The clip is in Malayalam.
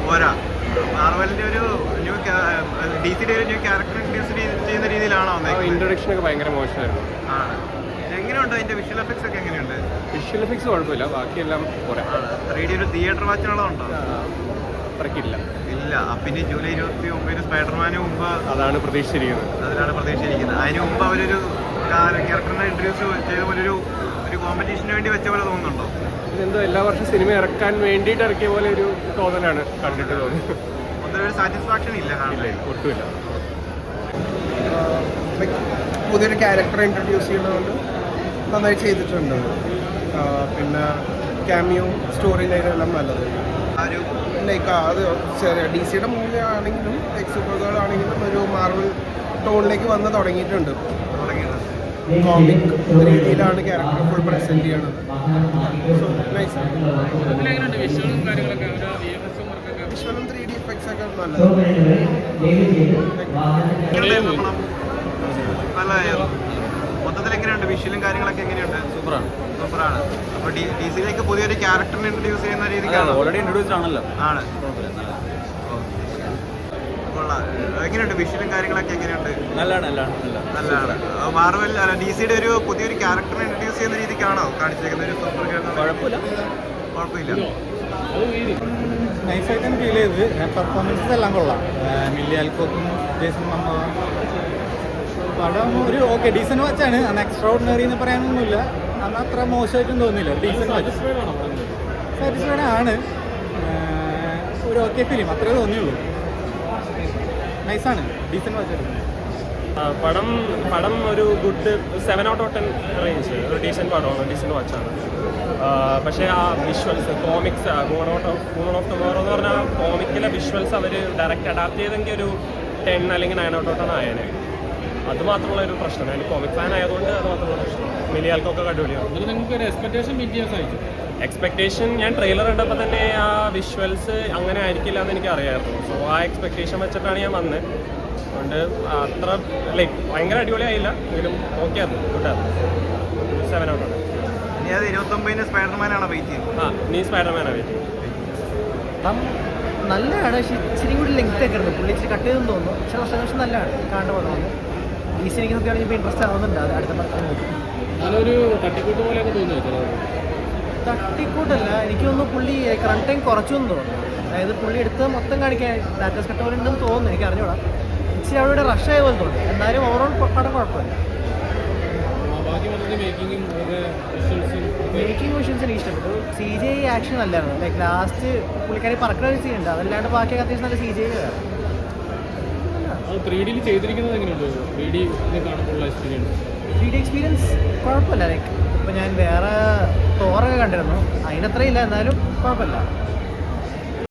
പോരാ. മാർവലിന്റെ ഒരു ന്യൂ DC-യുടെ ഒരു ന്യൂ ക്യാരക്ടർ ഇൻട്രൊഡ്യൂസ് ചെയ്യുന്ന രീതിയിലാണോ? ഇൻട്രൊഡക്ഷൻ ഒക്കെ ഭയങ്കര മോശമായിരുന്നു. എങ്ങനെയുണ്ട് അതിന്റെ വിഷ്വൽ എഫക്ട്സ് ഒക്കെ? എങ്ങനെയുണ്ട്? വിഷ്വൽ എഫക്ട്സ് കുഴപ്പമില്ല, ബാക്കിയെല്ലാം പോരാ. 3D ഒരു തിയേറ്റർ വാച്ചിനുള്ളതുണ്ടോ? അത്രയ്ക്കില്ല. ഇല്ല. പിന്നെ ജൂലൈ 29 സ്പൈഡർമാന് മുമ്പ് അതാണ് പ്രതീക്ഷിച്ചിരിക്കുന്നത്. അതിന് മുമ്പ് അവരൊരു ക്യാരക്ടറിനെ ഇൻട്രൊഡ്യൂസ് ചെയ്ത പോലെ ഒരു കോമ്പറ്റീഷന് വേണ്ടി വെച്ച പോലെ തോന്നുന്നുണ്ടോ? ഇതെന്തോ എല്ലാ വർഷവും സിനിമ ഇറക്കാൻ വേണ്ടിയിട്ട് ഇറക്കിയ പോലെ ഒരു തോന്നലാണ് കണ്ടിട്ട് തോന്നുന്നത്. ഒരു സാറ്റിസ്ഫാക്ഷൻ ഇല്ല, കാണില്ല, ഒട്ടുമില്ല. പുതിയൊരു ക്യാരക്ടർ ഇൻട്രൊഡ്യൂസ് ചെയ്യുന്നതുകൊണ്ട് നന്നായി ചെയ്തിട്ടുണ്ട്. പിന്നെ ക്യാമിയോ സ്റ്റോറി ലൈനെല്ലാം നല്ലത്. ലൈക്ക് അത് DC-യുടെ മൂവി ആണെങ്കിലും സൂപ്പർ ഗേൾ ആണെങ്കിലും ഒരു മാർവൽ ടോണിലേക്ക് വന്ന് തുടങ്ങിയിട്ടുണ്ട്. കോമിക് രീതിയിലാണ് ക്യാരക്ടർ ഫുൾ പ്രസന്റ് ചെയ്യണത്. So nice. വിഷ്വലും 3D എഫക്ട്സ് ഒക്കെ നല്ലതാണ്. മൊത്തത്തിൽ എങ്ങനെയുണ്ട്? വിഷ്വലും കാര്യങ്ങളൊക്കെ എങ്ങനെയുണ്ട്? സൂപ്പറാണ്. അപ്പോൾ DC-യിലേക്ക് പുതിയൊരു ക്യാരക്ടറിനെ ഇൻട്രൊഡ്യൂസ് ചെയ്യുന്ന രീതിക്കാണ്. ഓൾറെഡി ഇൻട്രൊഡ്യൂസ്ഡ് ആണല്ലോ. ആണ്. എങ്ങനെയുണ്ട് വിഷ്വലും കാര്യങ്ങളൊക്കെ? എങ്ങനെയുണ്ട്? നല്ലതാണ്. മാർവൽ DC-യുടെ ഒരു പുതിയൊരു ക്യാരക്ടറിനെ ഇൻട്രൊഡ്യൂസ് ചെയ്യുന്ന രീതിക്കാണോ കാണിച്ചേക്കുന്നത്? ഒരു സൂപ്പർ കുഴപ്പമില്ല. നൈസായിട്ടാണ് ഫീൽ ചെയ്ത്. പെർഫോമൻസസ് എല്ലാം കൊള്ളാം. മില്ലി ആൽക്കോക്കും ജേസൺ മമ്മ പടം ഒരു ഓക്കെ ഡീസൻറ്റ് വാച്ചാണ്. അന്ന് എക്സ്ട്രാ ഓർഡിനറി എന്ന് പറയാനൊന്നുമില്ല. അന്ന് അത്ര മോശമായിട്ടും തോന്നില്ല. ഡീസൻറ്റ് വാച്ച് സാറ്റിസ്ഫൈഡ് ആണ്. ഒരു ഓക്കെ ഫിലിം അത്രേ തോന്നിയുള്ളൂ. നൈസാണ്. ഡീസൻറ്റ് വാച്ചായിരുന്നു പടം ഒരു ഗുഡ് 7/10 റേഞ്ച്. ഒരു ഡീസൻറ്റ് പടമാണ്, ഡീസൻറ്റ് വാച്ചാണ്. പക്ഷേ ആ visuals comics woman of tomorrow എന്ന് പറഞ്ഞാൽ കോമിക്കിലെ വിഷ്വൽസ് അവർ ഡയറക്റ്റ് അഡാപ്റ്റ് ചെയ്തെങ്കിൽ ഒരു 10 അല്ലെങ്കിൽ 9/10 ആയേനെ. അത് മാത്രമുള്ള ഒരു പ്രശ്നം. അതിന് കോമിക് ഫാൻ ആയതുകൊണ്ട് അത് മാത്രമുള്ള പ്രശ്നം. മിലി ആൽക്കൊക്കെ അടിപൊളിയാണ്. എക്സ്പെക്ടേഷൻ ഞാൻ ട്രെയിലർ കണ്ടപ്പോൾ തന്നെ ആ വിഷ്വൽസ് അങ്ങനെ ആയിരിക്കില്ല എന്ന് എനിക്ക് അറിയാമായിരുന്നു. സോ ആ എക്സ്പെക്ടേഷൻ വെച്ചിട്ടാണ് ഞാൻ വന്നത്. അതുകൊണ്ട് അത്ര ലൈക്ക് ഭയങ്കര അടിപൊളിയായില്ല, എങ്കിലും ഓക്കെ ആയിരുന്നു, ഗുഡായിരുന്നു. 7/10. ഇനി അത് 29 സ്പൈഡർമാനാണോ വെയിറ്റ് ചെയ്യുന്നത്? നീ സ്പൈഡർമാനാണ് വെയിറ്റ് ചെയ്യുന്നത്. നല്ലതാണ്. പക്ഷേ ഇച്ചിരി കൂടി ലെങ്ത് ഒക്കെ ഉണ്ട്. പുള്ളി ഇച്ചിരി കട്ട് ചെയ്തെന്ന് തോന്നുന്നു. പക്ഷേ വർഷം നല്ലതാണ് കാണേണ്ട പോകുന്നത്. DC എനിക്ക് നോക്കിയാണെങ്കിൽ ഇപ്പോൾ ഇൻട്രസ്റ്റ് ആവുന്നുണ്ട്. അത് അടുത്ത പടത്തിൽ നോക്കും. നല്ലൊരു തട്ടിക്കൂട്ട് പോലെയൊക്കെ തോന്നുന്നു. തട്ടിക്കൂട്ടല്ല, എനിക്ക് തോന്നുന്നു പുള്ളി റൺ ടൈം കുറച്ചെന്ന് തോന്നുന്നു. അതായത് പുള്ളി എടുത്ത് മൊത്തം കാണിക്കാൻ ഡാറ്റസ് കട്ട് പോലെ ഉണ്ടെന്ന് തോന്നുന്നു. എനിക്ക് അറിഞ്ഞൂടാ. ഇച്ചിരി അവിടെ റഷ് ആയ പോലെ തോന്നുന്നു. എന്നാലും ഓവറോൾ പടം കുഴപ്പമില്ല. മേക്കിംഗ് വിഷ്വൽസ് എനിക്ക് ഇഷ്ടപ്പെട്ടു. CGI ആക്ഷൻ നല്ലതാണ്. ലൈക്ക് ലാസ്റ്റ് പുള്ളിക്കാരി പറക്കുന്ന ഒരു സീൻ ഉണ്ട്. അതല്ലാണ്ട് ബാക്കിയൊക്കെ അത്യാവശ്യം നല്ല CGI ആണ്. 3D ചെയ്തിരിക്കുന്നത് എങ്ങനെയുണ്ട്? 3D എക്സ്പീരിയൻസ് കുഴപ്പമില്ല. ലൈക്ക് ഇപ്പോൾ ഞാൻ വേറെ തോറൊക്കെ കണ്ടിരുന്നു, അതിനത്രയില്ല, എന്നാലും കുഴപ്പമില്ല.